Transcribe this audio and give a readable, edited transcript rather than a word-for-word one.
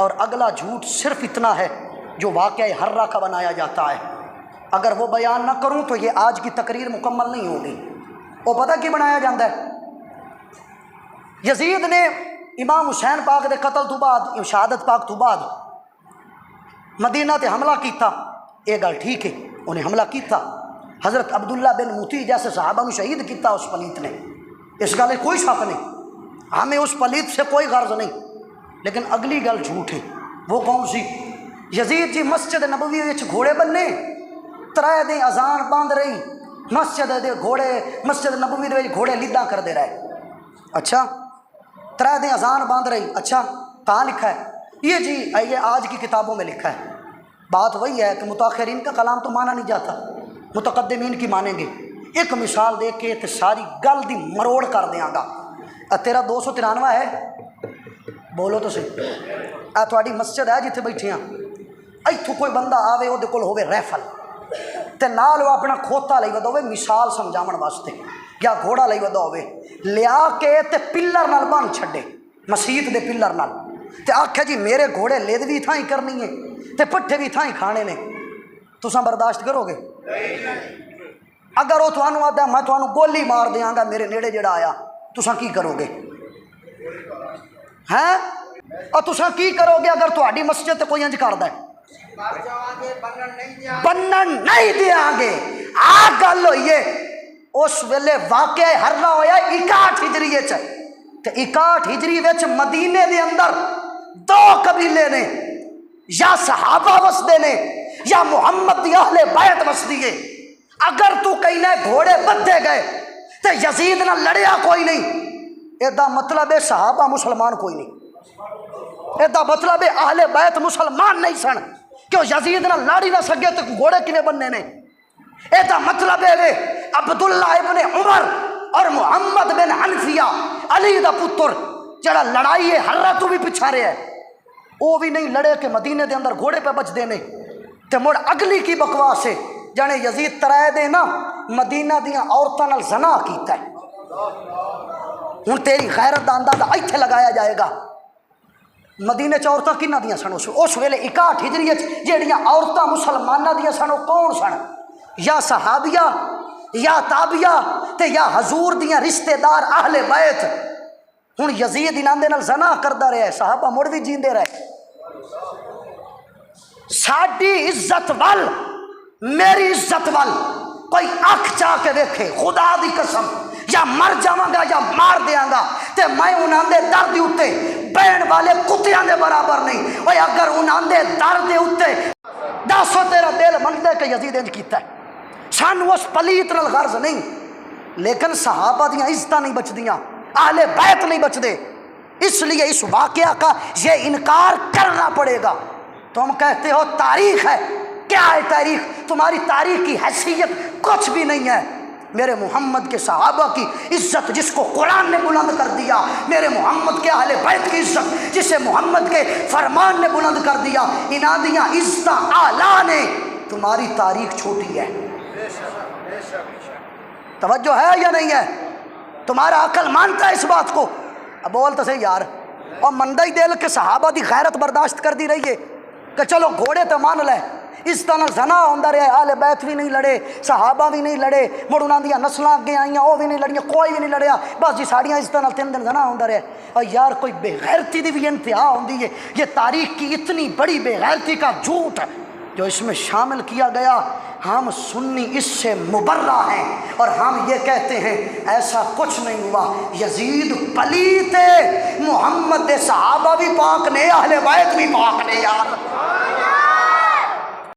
اور اگلا جھوٹ صرف اتنا ہے جو واقعہ ہررا کا بنایا جاتا ہے. اگر وہ بیان نہ کروں تو یہ آج کی تقریر مکمل نہیں ہوگی. وہ پتہ کی بنایا جاتا ہے؟ یزید نے امام حسین پاک دے قتل تو بعد، شہادت پاک تو بعد مدینہ تے حملہ کیتا. یہ گل ٹھیک ہے، انہیں حملہ کیتا. حضرت عبداللہ بن مطیع جیسے صحابہ کو شہید کیتا اس پلیت نے، اس گل کوئی شک نہیں، ہمیں اس پلیت سے کوئی غرض نہیں. لیکن اگلی گل جھوٹ ہے. وہ کون سی؟ یزید جی مسجد نبوی وچ گھوڑے بننے، ترائے دیں اذان باندھ رہی، مسجد دے گھوڑے، مسجد نبوی دے گھوڑے لیداں کر دے رہے. اچھا، ترائے دیں اذان باندھ رہی. اچھا، کہاں لکھا ہے یہ؟ جی یہ آج کی کتابوں میں لکھا ہے. بات وہی ہے کہ متاخرین کا کلام تو مانا نہیں جاتا، متقدمین کی مانیں گے. ایک مثال دے کے تے ساری گل دی مروڑ کر دیاں گا. تیرا 293 ہے، بولو تو صحیح. تھوڑی مسجد ہے جتھے بیٹھے ہیں، ایتھوں کوئی بندہ آوے وہ دے کول ہوے ریفل تے نال وہ اپنا کھوتا لئی ودا ہوے مثال سمجھاون واسطے، یا گھوڑا لئی ودا ہوے، لیا کے تے پلر نال بن چھڈے، مسیت دے پلر نال، تے آکھے جی میرے گھوڑے لید بھی تھاں ہی کرنی ہے تے پٹھے بھی تھاں ہی کھانے نے. تساں برداشت کرو گے؟ اگر وہ تھانوں آدھا میں تھانوں گولی مار دیاں گا میرے نیڑے جڑا آیا، تساں کی کرو گے؟ ہیں؟ اور تساں کی کرو گے اگر تہاڈی مسجد تے کوئی انج کردا ہے؟ بنن نہیں دیاں گے. آ گل ہوئی ہے اس ویلے واقعہ ہررا ہویا 61 ہجری وچ، تے 61 ہجری وچ مدینے دے اندر 2 قبیلے نے، یا صحابہ وسدے نے یا محمد دی اہل بیت وسدی ہے. اگر تو کہنا گھوڑے بدھے گئے تے یزید نہ لڑیا کوئی نہیں، ایدا مطلب ہے صحابہ مسلمان کوئی نہیں، ایدا مطلب ہے اہل بیت مسلمان نہیں سن، کیوں یزید نہ لڑی نہ سکے تو گھوڑے کنے بننے نے. ایدا مطلب ہے عبداللہ ابن عمر اور محمد بن حنفیہ علی دا پتر جڑا لڑائی ہے ہررا تو بھی پچھا رہے ہے، وہ بھی نہیں لڑے کہ مدینے دے اندر گھوڑے پہ بچ دینے. تے مڑ اگلی کی بکواس ہے جانے یزید ترائے دے نا مدینہ دیاں عورتاں نال زنا کیتا ہے. ہن تیری غیرت دا اندازہ ایتھے لگایا جائے گا. مدینے چ عورتاں کنہ دیاں سن اس ویلے 61 ہجری جہڑیاں عورتاں مسلمانہ دیاں سن وہ کون سن؟ یا صحابیہ یا تابعہ تے یا حضور دیاں رشتہ دار اہل بیت. ہن یزید انہاں دے نال زنا کردا رہا ہے، صحابہ مڑ بھی جیندے رہے. ساڈی عزت ول، میری عزت ول کوئی اکھ چاہ کے دیکھے، خدا دی قسم یا مر جاواں گا یا مار دیاں گا تے میں انہاں دے در دے اُتے بہن والے کتیاں دے برابر نہیں. اوے اگر انہاں دے در دے اُتے دسو تیرا دل منگدے کہ یزید انج کیتا ہے. سانو اس پلیت نال غرض نہیں، لیکن صحابہ دیاں عزتاں نہیں بچدیاں، اہل بیت نہیں بچدے، اس لیے اس واقعہ کا یہ انکار کرنا پڑے گا. تم کہتے ہو تاریخ ہے، کیا ہے تاریخ؟ تمہاری تاریخ کی حیثیت کچھ بھی نہیں ہے. میرے محمد کے صحابہ کی عزت جس کو قرآن نے بلند کر دیا، میرے محمد کے اہل بیت کی عزت جسے محمد کے فرمان نے بلند کر دیا، انہاں دیاں عزتاں اعلیٰ نے. تمہاری تاریخ چھوٹی ہے. توجہ ہے یا نہیں ہے؟ تمہارا عقل مانتا ہے اس بات کو؟ اب بول تو صحیح یار. اور مندہ ہی دل کے صحابہ دی غیرت برداشت کر دی رہی ہے کہ چلو گھوڑے تو مان لے، اس طرح زنا ہوندا رہا، اہل بیت بھی نہیں لڑے، صحابہ بھی نہیں لڑے، مڑ انہاں دیاں نسلاں اگے آئیاں وہ بھی نہیں لڑیاں، کوئی بھی نہیں لڑیا، بس جی ساڑیاں اس طرح 3 دن زنا ہوندا رہا. اور یار کوئی بے غیرتی دی بھی انتہا ہوندی ہے. یہ تاریخ کی اتنی بڑی بے غیرتی کا جھوٹ جو اس میں شامل کیا گیا. ہم سنی اس سے مبرہ ہیں اور ہم یہ کہتے ہیں ایسا کچھ نہیں ہوا. یزید پلیت ہے، محمد صحابہ بھی پاک نے، اہل بیت بھی پاک نے. یار